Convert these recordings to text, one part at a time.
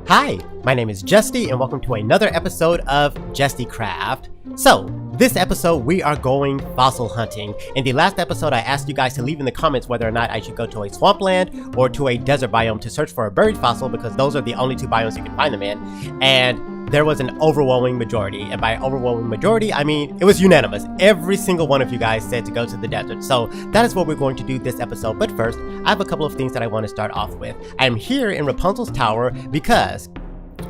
Hi, my name is Jesty and welcome to another episode of Jestycraft. So, this episode we are going fossil hunting. In the last episode I asked you guys to leave in the comments whether or not I should go to a swampland or to a desert biome to search for a buried fossil because those are the only two biomes you can find them in. And there was an overwhelming majority, and by overwhelming majority I mean it was unanimous. Every single one of you guys said to go to the desert. So that is what we're going to do this episode. But first, I have a couple of things that I want to start off with. I'm here in Rapunzel's tower because,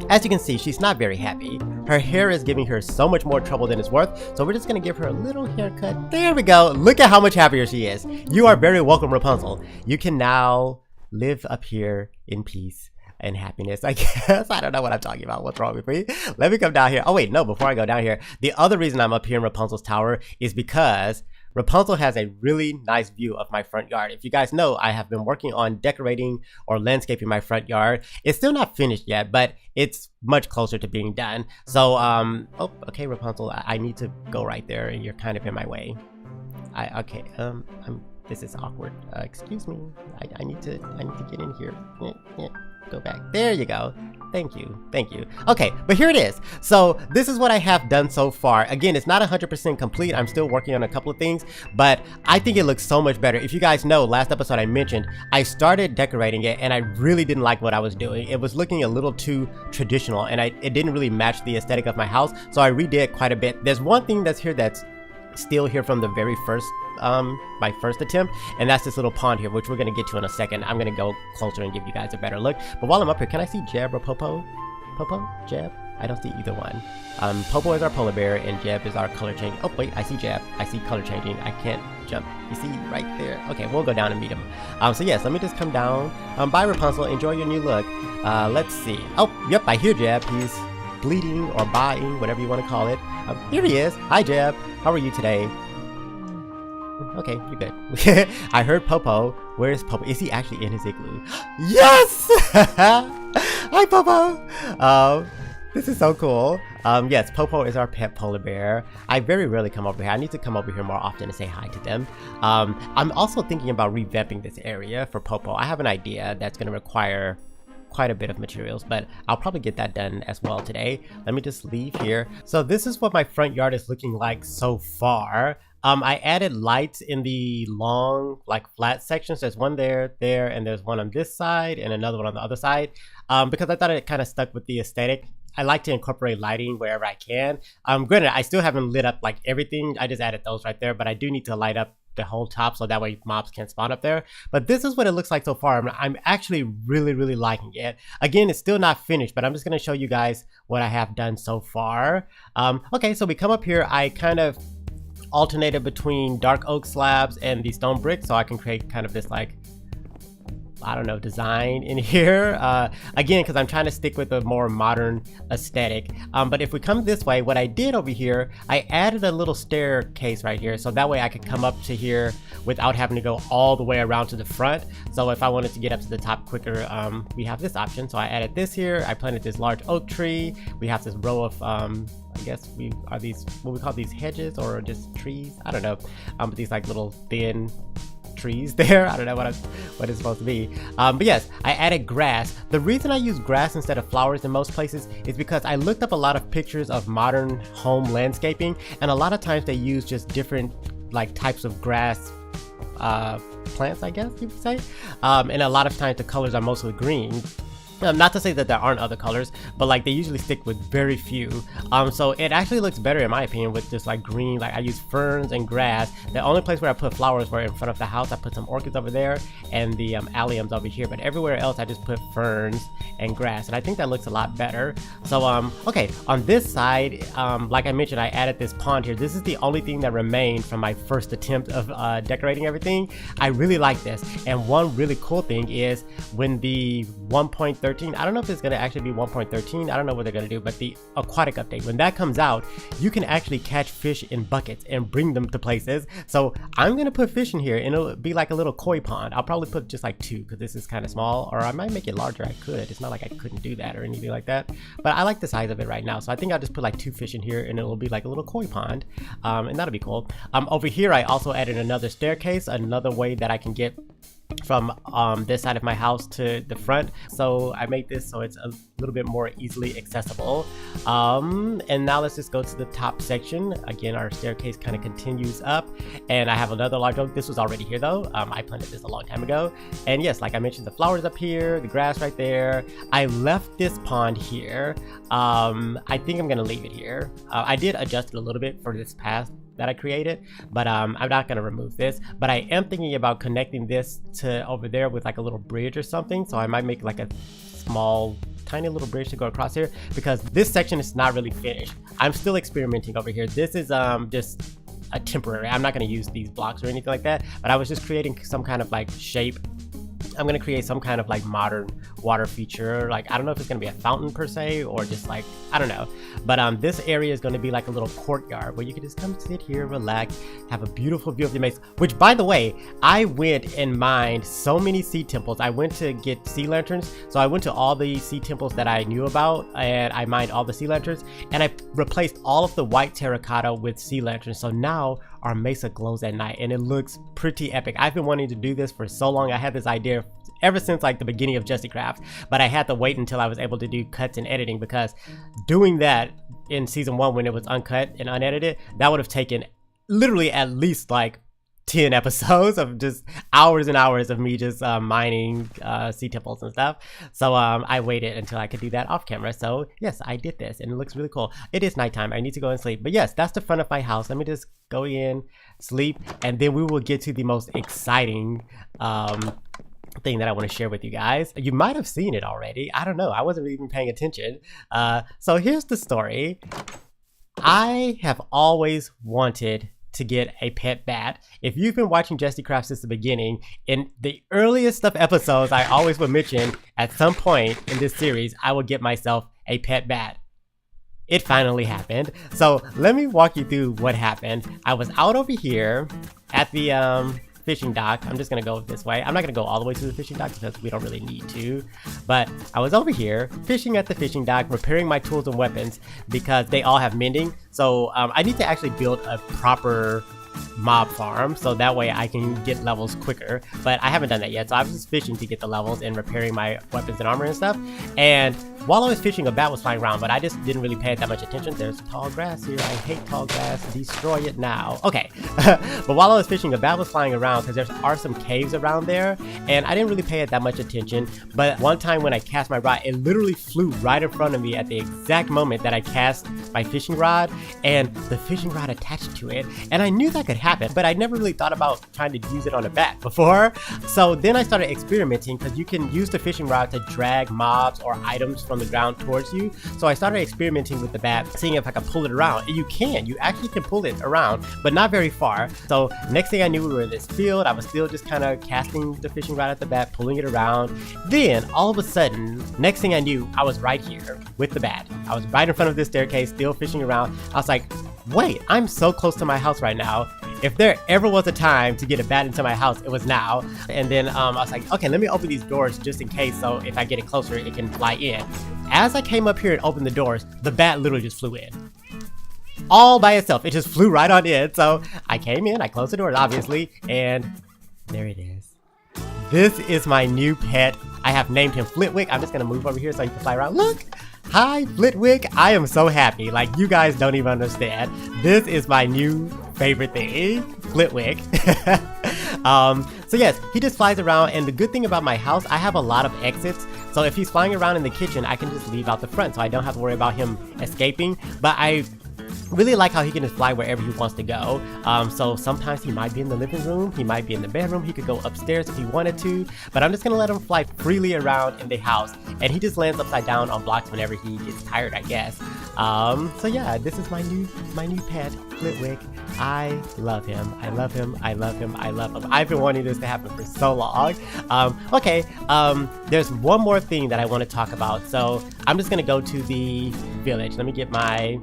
as you can see, she's not very happy. Her hair is giving her so much more trouble than it's worth, so we're just gonna give her a little haircut. There we go. Look at how much happier she is. You are very welcome, Rapunzel. You can now live up here in peace and happiness, I guess. I don't know what I'm talking about. What's wrong with me? Let me come down here. Oh wait, no, before I go down here, the other reason I'm up here in Rapunzel's tower is because Rapunzel has a really nice view of my front yard. If you guys know, I have been working on decorating or landscaping my front yard. It's still not finished yet, but it's much closer to being done. So, oh, okay, Rapunzel, I need to go right there, and you're kind of in my way. Okay, this is awkward. Excuse me. I need to get in here. Go back. There you go. Thank you. Okay, but here it is. So this is what I have done so far. Again, it's not 100% complete. I'm still working on a couple of things, but I think it looks so much better. If you guys know, last episode I mentioned I started decorating it and I really didn't like what I was doing. It was looking a little too traditional and it didn't really match the aesthetic of my house, so I redid quite a bit. There's one thing that's here that's still here from the very first my first attempt, and that's this little pond here, which we're gonna get to in a second. I'm gonna go closer and give you guys a better look, but while I'm up here, can I see Jeb or Popo? Jeb? I don't see either one. Popo is our polar bear and Jeb is our color change. Oh wait, I see Jeb. I see color changing. I can't jump. You see right there. Okay, we'll go down and meet him. So yes, let me just come down. Bye Rapunzel, enjoy your new look. Let's see. Oh, yep, I hear Jeb. He's bleeding or buying, whatever you want to call it. Here he is. Hi Jeb, how are you today? Okay, you're good. I heard Popo. Where is Popo? Is he actually in his igloo? Yes! Hi Popo! This is so cool. Yes, Popo is our pet polar bear. I very rarely come over here. I need to come over here more often and say hi to them. I'm also thinking about revamping this area for Popo. I have an idea that's going to require quite a bit of materials, but I'll probably get that done as well today. Let me just leave here. So this is what my front yard is looking like so far. I added lights in the long, like flat sections. There's one there, and there's one on this side and another one on the other side, because I thought it kind of stuck with the aesthetic. I like to incorporate lighting wherever I can. Granted, I still haven't lit up like everything. I just added those right there, but I do need to light up the whole top so that way mobs can't spawn up there. But this is what it looks like so far. I'm actually really liking it. Again, it's still not finished, but I'm just going to show you guys what I have done so far. Okay, so we come up here. I kind of alternated between dark oak slabs and the stone brick so I can create kind of this, like, I don't know, design in here. Again, because I'm trying to stick with a more modern aesthetic. But if we come this way, what I did over here, I added a little staircase right here, so that way I could come up to here without having to go all the way around to the front. So if I wanted to get up to the top quicker, we have this option. So I added this here. I planted this large oak tree. We have this row of I guess are these what we call these hedges or just trees? I don't know. But these like little thin trees there. I don't know what it's supposed to be. But yes, I added grass. The reason I use grass instead of flowers in most places is because I looked up a lot of pictures of modern home landscaping, and a lot of times they use just different like types of grass plants, I guess you would say. And a lot of times the colors are mostly green. Not to say that there aren't other colors, but like they usually stick with very few. So it actually looks better in my opinion with just like green. Like I use ferns and grass. The only place where I put flowers were in front of the house. I put some orchids over there and the alliums over here, but everywhere else I just put ferns and grass, and I think that looks a lot better. So okay, on this side, like I mentioned, I added this pond here. This is the only thing that remained from my first attempt of decorating everything. I really like this, and one really cool thing is when the 1.13, I don't know if it's going to actually be 1.13, I don't know what they're going to do, but the aquatic update, when that comes out, you can actually catch fish in buckets and bring them to places. So I'm going to put fish in here and it'll be like a little koi pond. I'll probably put just like 2 because this is kind of small, or I might make it larger. I could. It's not like I couldn't do that or anything like that, but I like the size of it right now. So I think I'll just put like 2 fish in here and it'll be like a little koi pond, and that'll be cool. Over here I also added another staircase, another way that I can get from this side of my house to the front, so I made this so it's a little bit more easily accessible. And now let's just go to the top section. Again, our staircase kind of continues up, and I have another large oak. This was already here though. I planted this a long time ago, and yes, like I mentioned, the flowers up here, the grass right there. I left this pond here. I think I'm gonna leave it here. I did adjust it a little bit for this path that I created, but I'm not gonna remove this. But I am thinking about connecting this to over there with like a little bridge or something, so I might make like a small tiny little bridge to go across here, because this section is not really finished. I'm still experimenting over here. This is just a temporary, I'm not going to use these blocks or anything like that, but I was just creating some kind of like shape. I'm going to create some kind of like modern water feature. Like, I don't know if it's going to be a fountain per se, or just like, I don't know. But this area is going to be like a little courtyard where you can just come sit here, relax, have a beautiful view of the maze. Which, by the way, I went and mined so many sea temples. I went to get sea lanterns. So I went to all the sea temples that I knew about, and I mined all the sea lanterns, and I replaced all of the white terracotta with sea lanterns. So now our mesa glows at night, and it looks pretty epic. I've been wanting to do this for so long. I had this idea ever since like the beginning of Jestycraft, but I had to wait until I was able to do cuts and editing, because doing that in season 1 when it was uncut and unedited, that would have taken literally at least like 10 episodes of just hours and hours of me just mining sea temples and stuff. So I waited until I could do that off camera. So yes, I did this, and it looks really cool. It is nighttime. I need to go and sleep. But yes, that's the front of my house. Let me just go in, sleep, and then we will get to the most exciting thing that I want to share with you guys. You might have seen it already. I don't know. I wasn't even paying attention. So here's the story. I have always wanted to get a pet bat. If you've been watching Jestycraft since the beginning, in the earliest of episodes, I always would mention at some point in this series, I will get myself a pet bat. It finally happened. So let me walk you through what happened. I was out over here at the fishing dock. I'm just gonna go this way. I'm not gonna go all the way to the fishing dock because we don't really need to, but I was over here fishing at the fishing dock, repairing my tools and weapons because they all have mending. So I need to actually build a proper mob farm so that way I can get levels quicker, but I haven't done that yet. So I was just fishing to get the levels and repairing my weapons and armor and stuff. And while I was fishing, a bat was flying around, but I just didn't really pay it that much attention. There's tall grass here. I hate tall grass. Destroy it now. Okay. But while I was fishing, a bat was flying around because there are some caves around there, and I didn't really pay it that much attention. But one time when I cast my rod, it literally flew right in front of me at the exact moment that I cast my fishing rod, and the fishing rod attached to it. And I knew that could happen, but I never really thought about trying to use it on a bat before. So then I started experimenting, because you can use the fishing rod to drag mobs or items from the ground towards you. So I started experimenting with the bat, seeing if I could pull it around. And you actually can pull it around, but not very far. So next thing I knew, we were in this field. I was still just kind of casting the fishing rod at the bat, pulling it around. Then all of a sudden, next thing I knew, I was right here with the bat. I was right in front of this staircase, still fishing around. I was like, wait, I'm so close to my house right now. If there ever was a time to get a bat into my house, it was now. And then I was like, okay, let me open these doors just in case, so if I get it closer, it can fly in. As I came up here and opened the doors, the bat literally just flew in. All by itself. It just flew right on in. So I came in, I closed the doors, obviously, and there it is. This is my new pet. I have named him Flitwick. I'm just gonna move over here so he can fly around. Look! Hi, Flitwick. I am so happy. Like, you guys don't even understand. This is my new favorite thing, Flitwick. So yes, he just flies around, and the good thing about my house, I have a lot of exits. So if he's flying around in the kitchen, I can just leave out the front, so I don't have to worry about him escaping. But I really like how he can just fly wherever he wants to go. So sometimes he might be in the living room, he might be in the bedroom, he could go upstairs if he wanted to, but I'm just gonna let him fly freely around in the house, and he just lands upside down on blocks whenever he gets tired, I guess. So yeah, this is my new pet, Flitwick. I love him. I love him. I love him. I love him. I've been wanting this to happen for so long. Okay, there's one more thing that I want to talk about. So I'm just gonna go to the village. Let me get my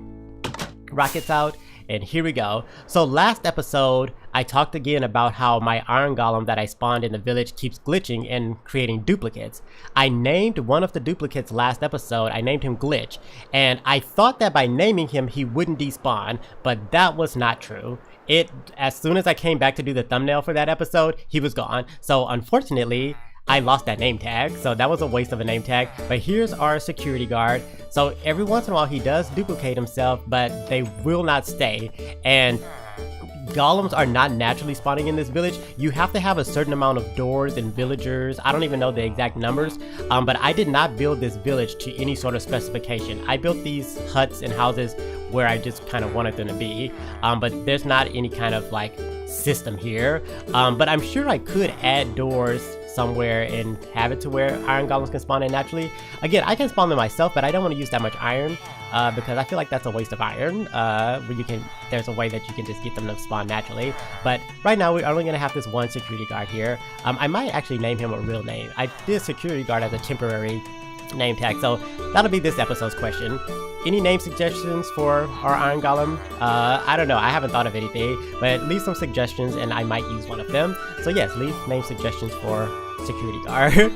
rockets out, and here we go. So last episode I talked again about how my iron golem that I spawned in the village keeps glitching and creating duplicates. I named one of the duplicates last episode. I named him Glitch, and I thought that by naming him he wouldn't despawn, but that was not true. as soon as I came back to do the thumbnail for that episode, he was gone. So unfortunately, I lost that name tag, so that was a waste of a name tag. But here's our security guard. So every once in a while he does duplicate himself, but they will not stay. And golems are not naturally spawning in this village. You have to have a certain amount of doors and villagers. I don't even know the exact numbers, but I did not build this village to any sort of specification. I built these huts and houses where I just kind of wanted them to be, but there's not any kind of like system here. But I'm sure I could add doors somewhere and have it to where iron golems can spawn in naturally. Again, I can spawn them myself, but I don't want to use that much iron because I feel like that's a waste of iron. Where there's a way that you can just get them to spawn naturally. But right now we're only gonna have this one security guard here. I might actually name him a real name. I did security guard as a temporary name tag, so that'll be this episode's question. Any name suggestions for our iron golem? I don't know, I haven't thought of anything, but leave some suggestions and I might use one of them. So yes, leave name suggestions for security guard.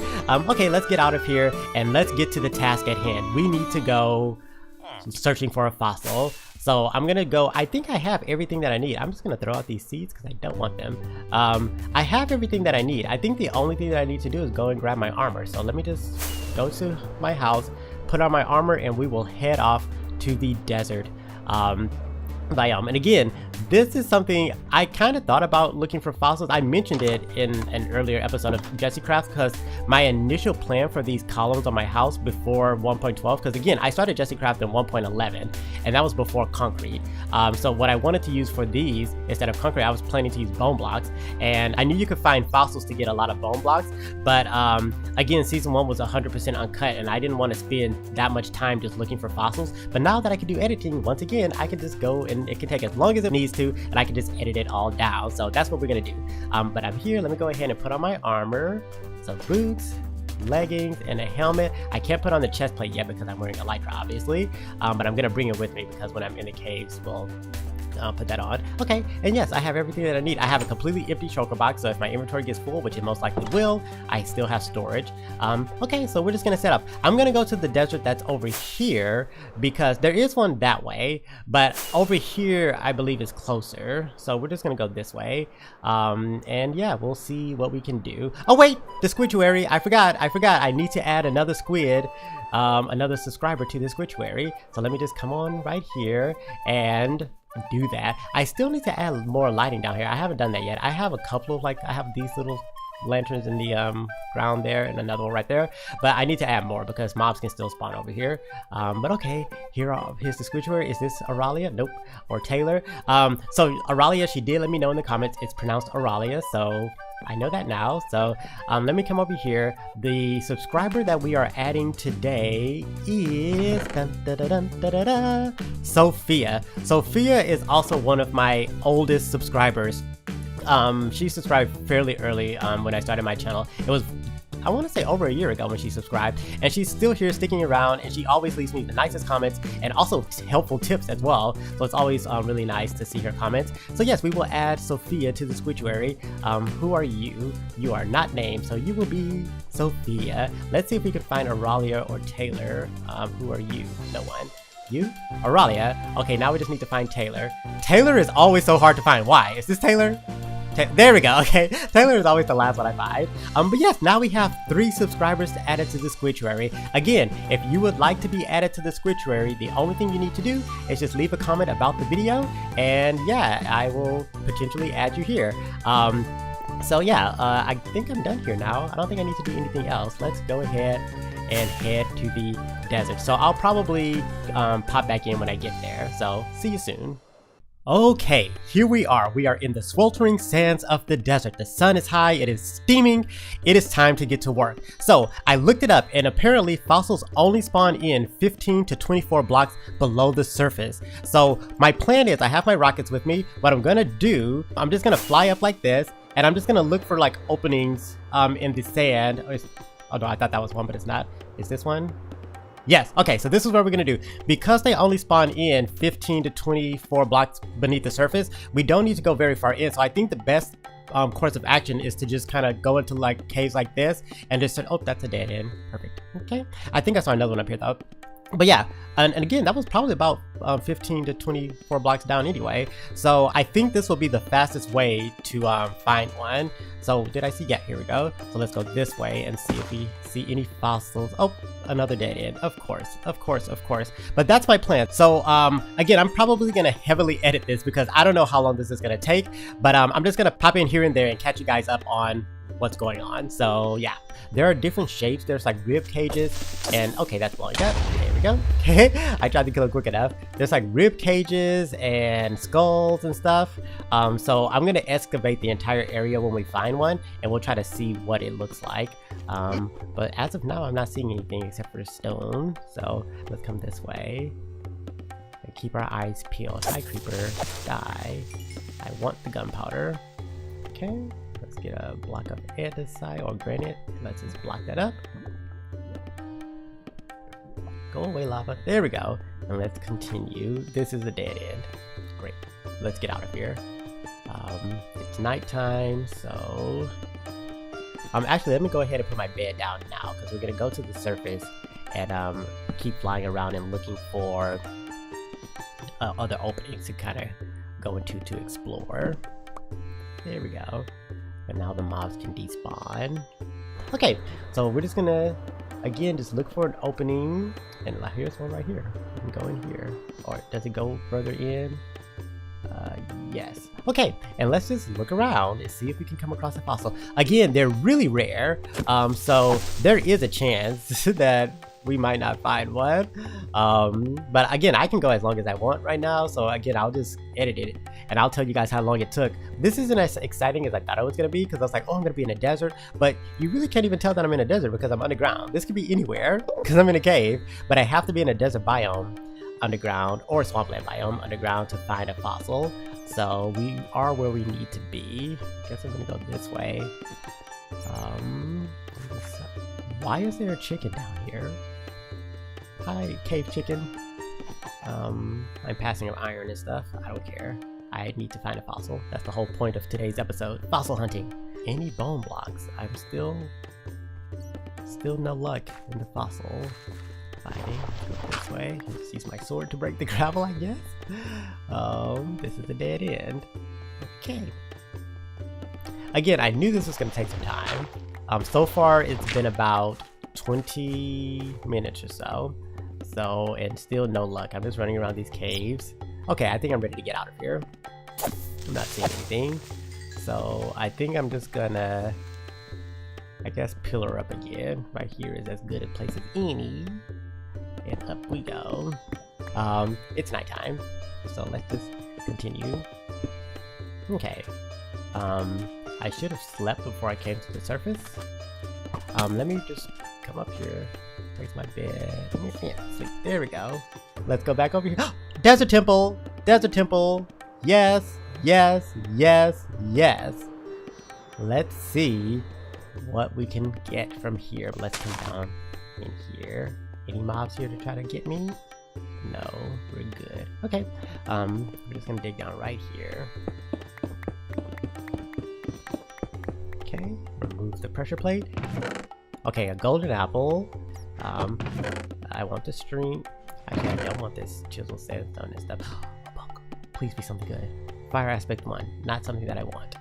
Okay, let's get out of here and let's get to the task at hand. We need to go searching for a fossil. So I'm gonna go, I think I have everything that I need. I'm just gonna throw out these seeds because I don't want them. I have everything that I need. I think the only thing that I need to do is go and grab my armor. So let me just go to my house, put on my armor, and we will head off to the desert biome. And again, this is something I kind of thought about looking for fossils. I mentioned it in an earlier episode of Jestycraft because my initial plan for these columns on my house before 1.12, because again, I started Jestycraft in 1.11 and that was before concrete. So what I wanted to use for these instead of concrete, I was planning to use bone blocks, and I knew you could find fossils to get a lot of bone blocks, but again, season 1 was 100% uncut and I didn't want to spend that much time just looking for fossils. But now that I can do editing, once again, I can just go and it can take as long as it needs to, and I can just edit it all down. So that's what we're gonna do. But I'm here, let me go ahead and put on my armor, some boots, leggings, and a helmet. I can't put on the chest plate yet because I'm wearing a lycra, obviously, but I'm gonna bring it with me because when I'm in the caves, well, I'll put that on. Okay, and yes, I have everything that I need. I have a completely empty shulker box, so if my inventory gets full, which it most likely will, I still have storage. Okay, so we're just gonna set up. I'm gonna go to the desert that's over here because there is one that way, but over here I believe is closer. So we're just gonna go this way, and yeah, we'll see what we can do. Oh wait, the squidtuary. I forgot. I need to add another squid, another subscriber to the squidtuary. So let me just come on right here and do that. I still need to add more lighting down here. I haven't done that yet. I have a couple of I have these little lanterns in the ground there and another one right there, but I need to add more because mobs can still spawn over here. But okay, here's the squidtuary. Is this Auralia? Nope. Or Taylor. So Auralia, she did let me know in the comments it's pronounced Auralia, so I know that now. So let me come over here. The subscriber that we are adding today is Sophia. Sophia is also one of my oldest subscribers. She subscribed fairly early when I started my channel. It was, I want to say, over a year ago when she subscribed, and she's still here sticking around, and she always leaves me the nicest comments and also helpful tips as well, so it's always really nice to see her comments. So yes, we will add Sophia to the squidtuary. Who are you? You are not named, so you will be Sophia. Let's see if we can find Auralia or Taylor. Who are you? No one. You? Auralia. Okay, now we just need to find Taylor. Taylor is always so hard to find. Why? Is this Taylor? There we go. Okay, Taylor is always the last one I find. But yes, now we have 3 subscribers to add it to the squidtuary. Again, if you would like to be added to the squidtuary, the only thing you need to do is just leave a comment about the video, and yeah, I will potentially add you here. So yeah, I think I'm done here now. I don't think I need to do anything else. Let's go ahead and head to the desert. So I'll probably pop back in when I get there. So see you soon. Okay, here we are. We are in the sweltering sands of the desert. The sun is high, it is steaming. It is time to get to work. So I looked it up, and apparently fossils only spawn in 15 to 24 blocks below the surface. So my plan is, I have my rockets with me. What I'm gonna do, I'm just gonna fly up like this, and I'm just gonna look for like openings in the sand. Oh no, I thought that was one, but it's not. Is this one? Yes, okay, so this is what we're gonna do. Because they only spawn in 15 to 24 blocks beneath the surface, we don't need to go very far in. So I think the best course of action is to just kind of go into like caves like this and just, oh, that's a dead end. Perfect. Okay, I think I saw another one up here though. But yeah, and again, that was probably about 15 to 24 blocks down anyway. So I think this will be the fastest way to find one. So did I see? Yeah, here we go. So let's go this way and see if we see any fossils. Oh, another dead end. Of course, of course, of course. But that's my plan. So again, I'm probably gonna heavily edit this because I don't know how long this is gonna take. But I'm just gonna pop in here and there and catch you guys up on what's going on. So yeah, there are different shapes. There's like rib cages, and okay, that's blowing up. There we go. Okay, I tried to kill it quick enough. There's like rib cages and skulls and stuff. So I'm gonna excavate the entire area when we find one, and we'll try to see what it looks like. But as of now, I'm not seeing anything except for the stone. So let's come this way and keep our eyes peeled. Hi, creeper, die. I want the gunpowder. Okay. Let's get a block of andesite or granite. Let's just block that up. Go away, lava. There we go. And let's continue. This is a dead end. Great. Let's get out of here. It's nighttime, so actually, let me go ahead and put my bed down now because we're gonna go to the surface and keep flying around and looking for other openings to kind of go into to explore. There we go. And now the mobs can despawn. Okay, so we're just gonna again just look for an opening, and here's one right here. We can go in here, or does it go further in? Yes. Okay, and let's just look around and see if we can come across a fossil. Again, they're really rare, so there is a chance that we might not find one. But again, I can go as long as I want right now, so again, I'll just edit it and I'll tell you guys how long it took. This isn't as exciting as I thought it was gonna be, because I was like, oh, I'm gonna be in a desert, but you really can't even tell that I'm in a desert because I'm underground. This could be anywhere because I'm in a cave, but I have to be in a desert biome underground or swampland biome underground to find a fossil. So we are where we need to be. Guess I'm gonna go this way. Why is there a chicken down here? Hi, cave chicken. I'm passing of iron and stuff. I don't care. I need to find a fossil. That's the whole point of today's episode. Fossil hunting. Any bone blocks? I'm still no luck in the fossil finding. Go this way. Just use my sword to break the gravel, I guess. This is a dead end. Okay. Again, I knew this was gonna take some time. So far it's been about 20 minutes or so. And still no luck. I'm just running around these caves. Okay, I think I'm ready to get out of here. I'm not seeing anything. So I think I'm just gonna, I guess, pillar up again. Right here is as good a place as any. And up we go. It's nighttime, so let's just continue. Okay. I should have slept before I came to the surface. Let me just come up here. Where's my bed? Yeah, sleep. There we go. Let's go back over here. Desert temple! Desert temple! Yes! Yes! Yes! Yes! Let's see what we can get from here. Let's come down in here. Any mobs here to try to get me? No, we're good. Okay, we're just gonna dig down right here. Okay, remove the pressure plate. Okay, a golden apple. I want the string. Actually, I don't want this chisel sandstone and stuff. A book. Please be something good. Fire aspect 1, not something that I want.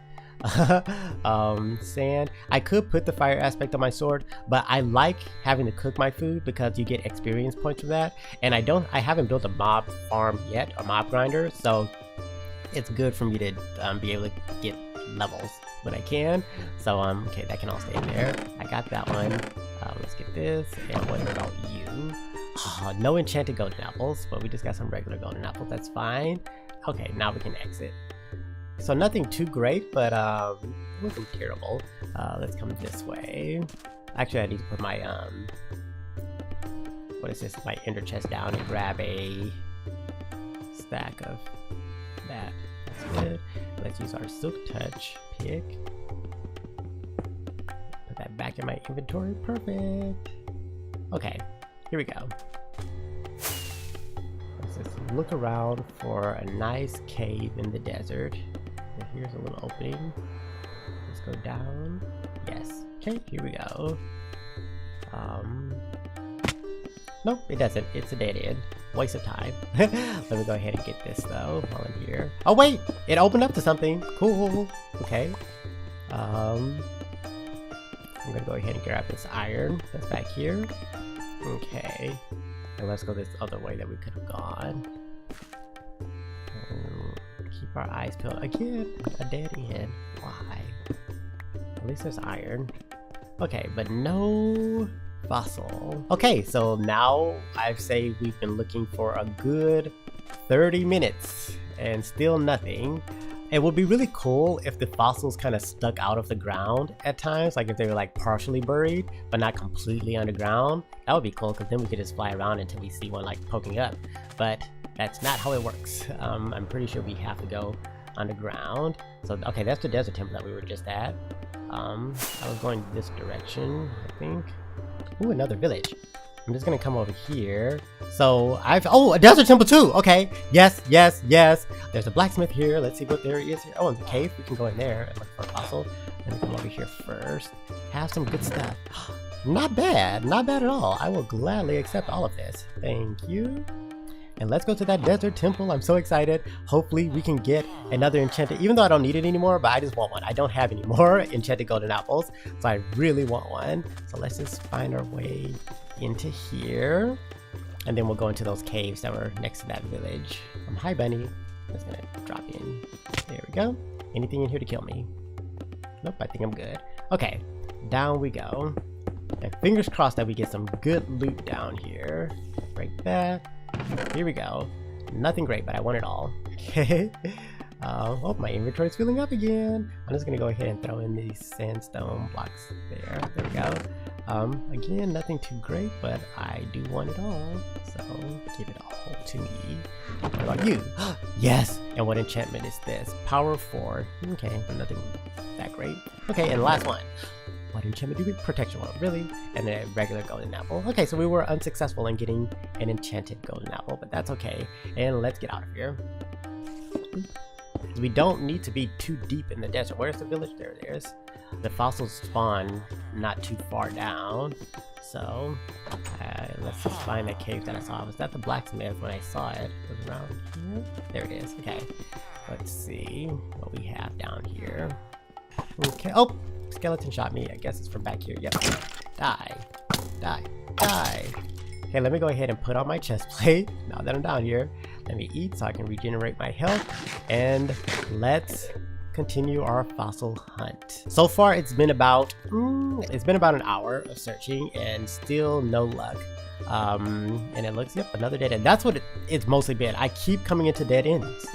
Sand. I could put the fire aspect on my sword, but I like having to cook my food because you get experience points from that. And I haven't built a mob farm yet, a mob grinder, so it's good for me to be able to get levels when I can. So okay, that can all stay in there. I got that one. Let's get this. And what about you? No enchanted golden apples, but we just got some regular golden apples. That's fine. Okay, now we can exit. So nothing too great, but it wasn't terrible. Let's come this way. Actually, I need to put my what is this? My ender chest down and grab a stack of that. That's good. Let's use our silk touch pick. Put that back in my inventory. Perfect. Okay, here we go. Let's just look around for a nice cave in the desert. And here's a little opening. Let's go down. Yes. Okay, here we go. Nope, it doesn't. It's a dead end. Waste of time. Let me go ahead and get this though while I'm here. Oh wait, it opened up to something. Cool. Okay. I'm gonna go ahead and grab this iron that's back here. Okay. And let's go this other way that we could have gone. Keep our eyes peeled. Again, a dead end. Why? At least there's iron. Okay, but no fossil. Okay, so now I've say we've been looking for a good 30 minutes and still nothing. It would be really cool if the fossils kind of stuck out of the ground at times, like if they were like partially buried but not completely underground. That would be cool, because then we could just fly around until we see one like poking up, but that's not how it works. I'm pretty sure we have to go underground. So okay, that's the desert temple that we were just at. I was going this direction, I think. Ooh, another village. I'm just gonna come over here. So oh, a desert temple too. Okay, yes. There's a blacksmith here. Let's see what there is here. Oh, and the cave. We can go in there and look for a fossil. Let me come over here first. Have some good stuff. Not bad at all. I will gladly accept all of this. Thank you. And let's go to that desert temple. I'm so excited. Hopefully we can get another enchanted, even though I don't need it anymore, but I just want one. I don't have any more enchanted golden apples, so I really want one. So let's just find our way into here, and then we'll go into those caves that were next to that village. Hi bunny. I'm just gonna drop in. There we go. Anything in here to kill me? Nope, I think I'm good. Okay, down we go. And fingers crossed that we get some good loot down here. Break that. Here we go. Nothing great, but I want it all. Okay. Oh, my inventory's filling up again. I'm just gonna go ahead and throw in these sandstone blocks there. There we go. Again, nothing too great, but I do want it all. So give it all to me. What about you? Yes! And what enchantment is this? Power 4. Okay, but nothing that great. Okay, and last one. What enchantment do we? Protection 1, really? And a regular golden apple. Okay, so we were unsuccessful in getting an enchanted golden apple, but that's okay. And let's get out of here. We don't need to be too deep in the desert. Where's the village? There it is. The fossils spawn not too far down. So, let's just find that cave that I saw. Was that the blacksmith when I saw it? Was it around here? There it is. Okay. Let's see what we have down here. Okay. Oh! Skeleton shot me. I guess it's from back here. Yep. Die. Okay, let me go ahead and put on my chest plate. Now that I'm down here, let me eat so I can regenerate my health. And let's continue our fossil hunt. So far, it's been about an hour of searching and still no luck. And it looks, yep, another dead end. That's what it's mostly been. I keep coming into dead ends.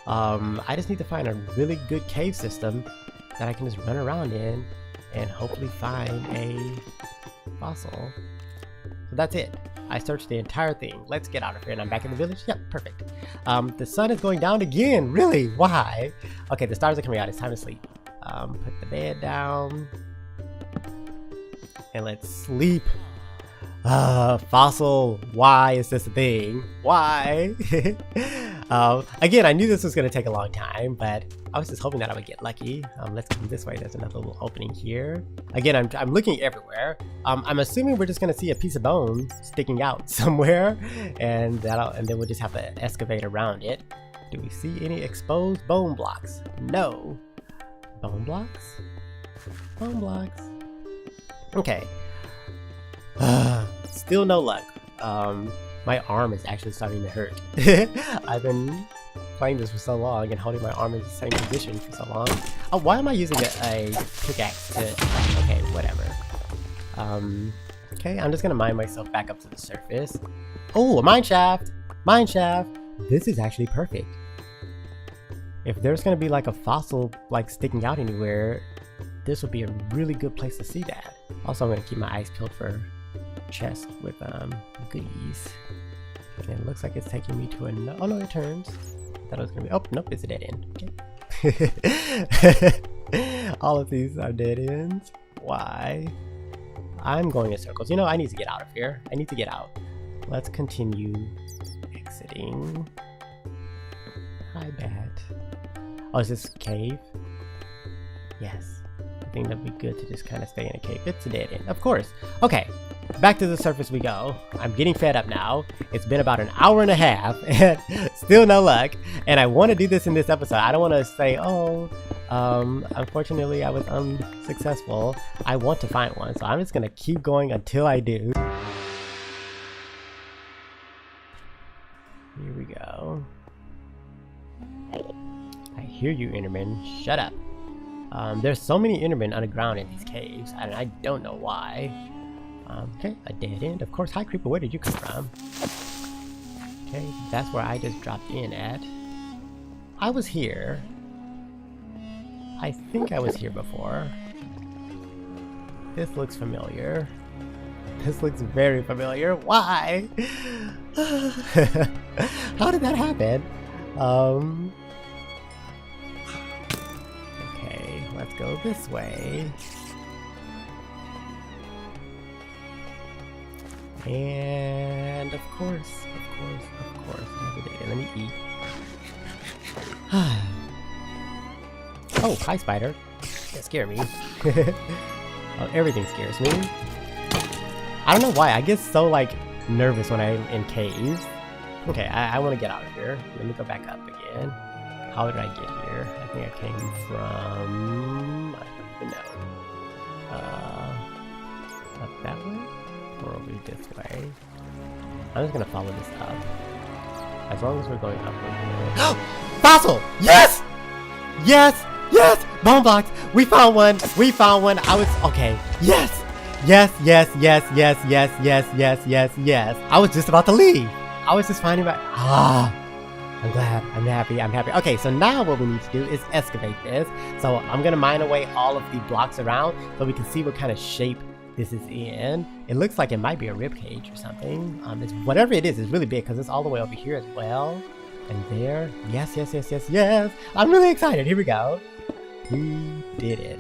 I just need to find a really good cave system that I can just run around in and hopefully find a fossil. So that's it. I searched the entire thing. Let's get out of here. And I'm back in the village. Yep, perfect. The sun is going down again. Really? Why? Okay, the stars are coming out. It's time to sleep. Put the bed down. And let's sleep. Fossil. Why is this a thing? Why? Again, I knew this was going to take a long time, but I was just hoping that I would get lucky. Let's come this way. There's another little opening here. Again, I'm looking everywhere. I'm assuming we're just going to see a piece of bone sticking out somewhere, and then we'll just have to excavate around it. Do we see any exposed bone blocks? No. Bone blocks? Bone blocks. Okay. Still no luck. My arm is actually starting to hurt. I've been playing this for so long and holding my arm in the same position for so long. Oh, why am I using a pickaxe to... Okay, whatever. Okay, I'm just gonna mine myself back up to the surface. Oh, a mine shaft! Mine shaft! This is actually perfect. If there's gonna be like a fossil like sticking out anywhere, this would be a really good place to see that. Also, I'm gonna keep my eyes peeled for chest with goodies. And it looks like it's taking me to another. Oh no, it turns. I thought it was gonna be. Oh nope, it's a dead end. Okay. All of these are dead ends. Why? I'm going in circles. You know, I need to get out of here. I need to get out. Let's continue exiting. Hi, bat. Oh, is this a cave? Yes. I think that'd be good to just kind of stay in a cave. It's a dead end, of course. Okay. back to the surface we go. I'm getting fed up now. It's been about an hour and a half and still no luck. And I want to do this in this episode. I don't want to say, oh, unfortunately I was unsuccessful. I want to find one, so I'm just gonna keep going until I do. Here we go. I hear you, Enderman. Shut up. There's so many Endermen underground in these caves, and I don't know why. Okay, a dead end. Of course. Hi, Creeper. Where did you come from? Okay, that's where I just dropped in at. I was here. I think I was here before. This looks familiar. This looks very familiar. Why? How did that happen? Okay, let's go this way. And of course, another day. Let me eat. Oh, hi, spider. That scared me. Oh, everything scares me. I don't know why. I get so like nervous when I'm in caves. Okay, I want to get out of here. Let me go back up again. How did I get here? I think I came from... I don't even know. Up that way? Or over this way? I'm just gonna follow this up. As long as we're going up, we're good. Fossil! Yes! Yes! Yes! Bone blocks! We found one! We found one! I was... Okay. Yes! Yes, yes, yes, yes, yes, yes, yes, yes, yes. I was just about to leave. I was just finding out. I'm glad. I'm happy. I'm happy. Okay, so now what we need to do is excavate this. So I'm gonna mine away all of the blocks around so we can see what kind of shape this is in. It looks like it might be a rib cage or something. It's whatever it is, it's really big because it's all the way over here as well. And there. Yes, yes, yes, yes, yes. I'm really excited. Here we go. We did it.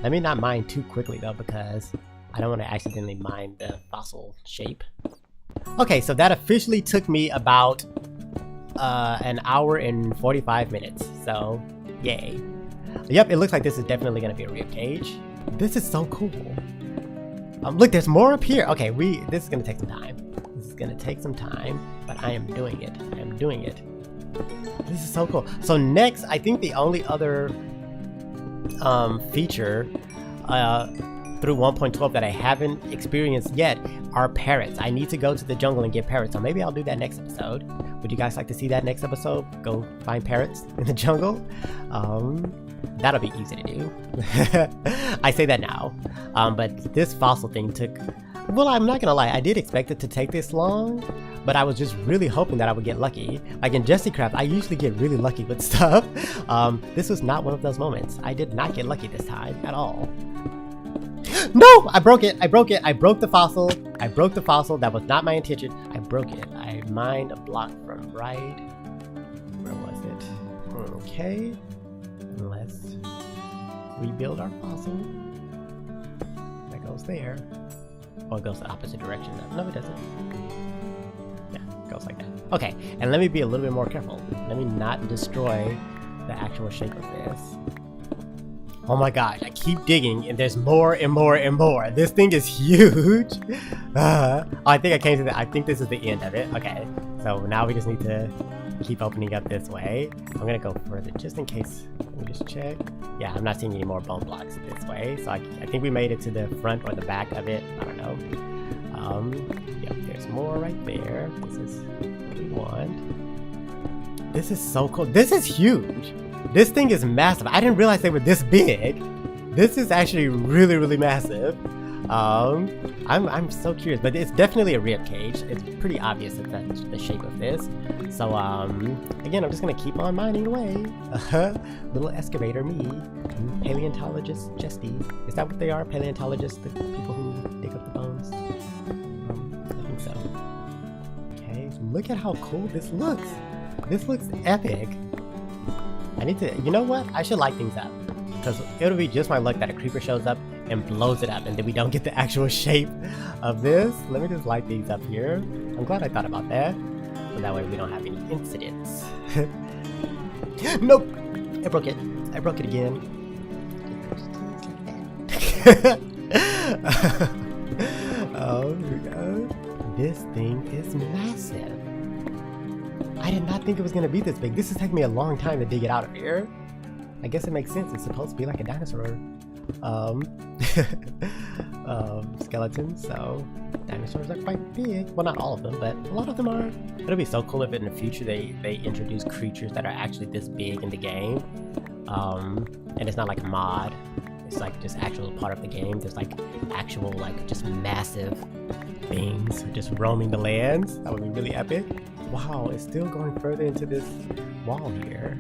Let me not mine too quickly though, because I don't want to accidentally mine the fossil shape. Okay, so that officially took me about an hour and 45 minutes. So, yay. Yep, it looks like this is definitely going to be a rib cage. This is so cool. Look, there's more up here. Okay, this is going to take some time. This is going to take some time, but I am doing it. I am doing it. This is so cool. So next, I think the only other feature through 1.12 that I haven't experienced yet are parrots. I need to go to the jungle and get parrots, so maybe I'll do that next episode. Would you guys like to see that next episode? Go find parrots in the jungle? That'll be easy to do. I say that now. But this fossil thing took... Well, I'm not gonna lie, I did expect it to take this long, but I was just really hoping that I would get lucky. Like in Jestycraft, I usually get really lucky with stuff. This was not one of those moments. I did not get lucky this time at all. No! I broke it! I broke it! I broke the fossil! I broke the fossil. That was not my intention. I broke it. I mined a block from right. Where was it? Okay. Let's rebuild our fossil. That goes there. Oh, it goes the opposite direction. No, it doesn't. Yeah, it goes like that. Okay, and let me be a little bit more careful. Let me not destroy the actual shape of this. Oh my gosh, I keep digging and there's more and more and more. This thing is huge. I think I came to I think this is the end of it. Okay, so now we just need to keep opening up this way. I'm gonna go further just in case. Let me just check. Yeah, I'm not seeing any more bone blocks this way. So I think we made it to the front or the back of it. I don't know. Yep, there's more right there. This is what we want. This is so cool. This is huge. This thing is massive. I didn't realize they were this big. This is actually really, really massive. I'm so curious, but it's definitely a rib cage. It's pretty obvious that that's the shape of this. So again, I'm just gonna keep on mining away. Little excavator me, paleontologist Jesty. Is that what they are? Paleontologists, the people who dig up the bones? I think so. Okay, so look at how cool this looks. This looks epic. I need to, you know what? I should light things up. Because it'll be just my luck that a creeper shows up and blows it up and then we don't get the actual shape of this. Let me just light these up here. I'm glad I thought about that. So that way we don't have any incidents. Nope! I broke it. I broke it again. So, here we go. This thing is massive. I did not think it was going to be this big. This has taken me a long time to dig it out of here. I guess it makes sense. It's supposed to be like a dinosaur skeleton, so dinosaurs are quite big. Well, not all of them, but a lot of them are. It'll be so cool if in the future they introduce creatures that are actually this big in the game. And it's not like a mod. It's like just actual part of the game. There's like actual like just massive things just roaming the lands. That would be really epic. Wow, it's still going further into this wall here.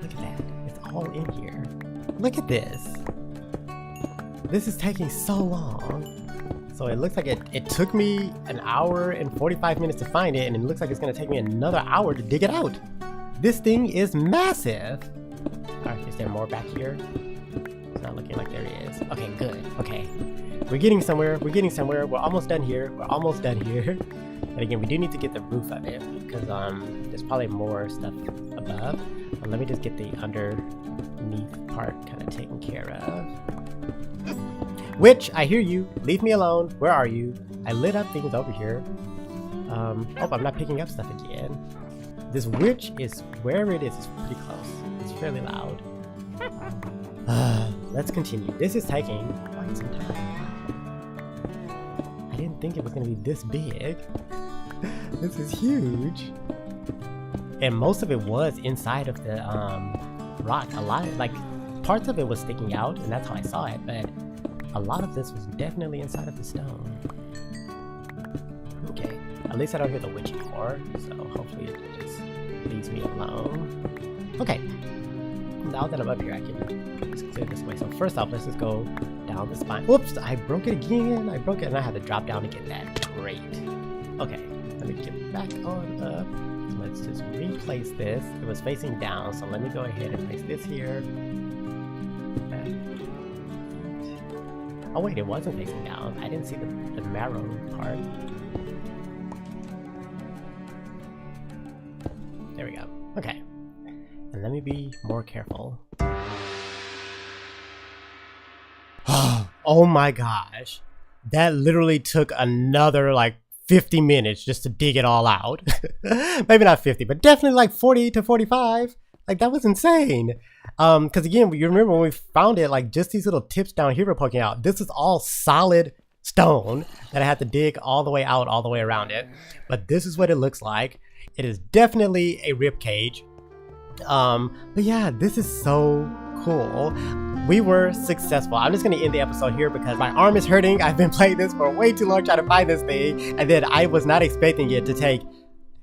Look at that. It's all in here. Look at this. This is taking so long. So it looks like it took me an hour and 45 minutes to find it, and it looks like it's going to take me another hour to dig it out. This thing is massive. Alright, is there more back here? It's not looking like there is. Okay, good. Okay. We're getting somewhere. We're getting somewhere. We're almost done here. We're almost done here. And again, we do need to get the roof of it because there's probably more stuff above. But let me just get the underneath part kind of taken care of. Which, I hear you. Leave me alone. Where are you? I lit up things over here. Oh, I'm not picking up stuff again. This witch is, wherever it is pretty close. It's fairly loud. Let's continue. This is taking quite some time. I didn't think it was going to be this big. This is huge. And most of it was inside of the rock. A lot of, like, parts of it was sticking out, and that's how I saw it, but a lot of this was definitely inside of the stone. Okay, at least I don't hear the witch anymore, so hopefully it just leaves me alone. Okay, now that I'm up here, I can just clear this way. So first off, let's just go down the spine. Whoops, I broke it again. I broke it, and I had to drop down to get that. Great. Okay, let me get back on up. So let's just replace this. It was facing down, so let me go ahead and place this here. Oh wait, it wasn't facing down. I didn't see the marrow part. There we go. Okay. And let me be more careful. Oh my gosh. That literally took another like 50 minutes just to dig it all out. Maybe not 50, but definitely like 40 to 45. Like, that was insane. Because again, you remember when we found it, like, just these little tips down here were poking out. This is all solid stone that I had to dig all the way out, all the way around it. But this is what it looks like. It is definitely a rib cage. But yeah, this is so cool. We were successful. I'm just going to end the episode here because my arm is hurting. I've been playing this for way too long trying to find this thing. And then I was not expecting it to take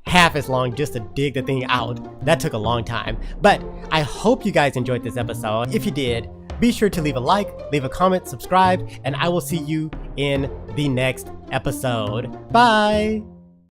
half as long just to dig the thing out. That took a long time. But I hope you guys enjoyed this episode. If you did, be sure to leave a like, leave a comment, subscribe, and I will see you in the next episode. Bye!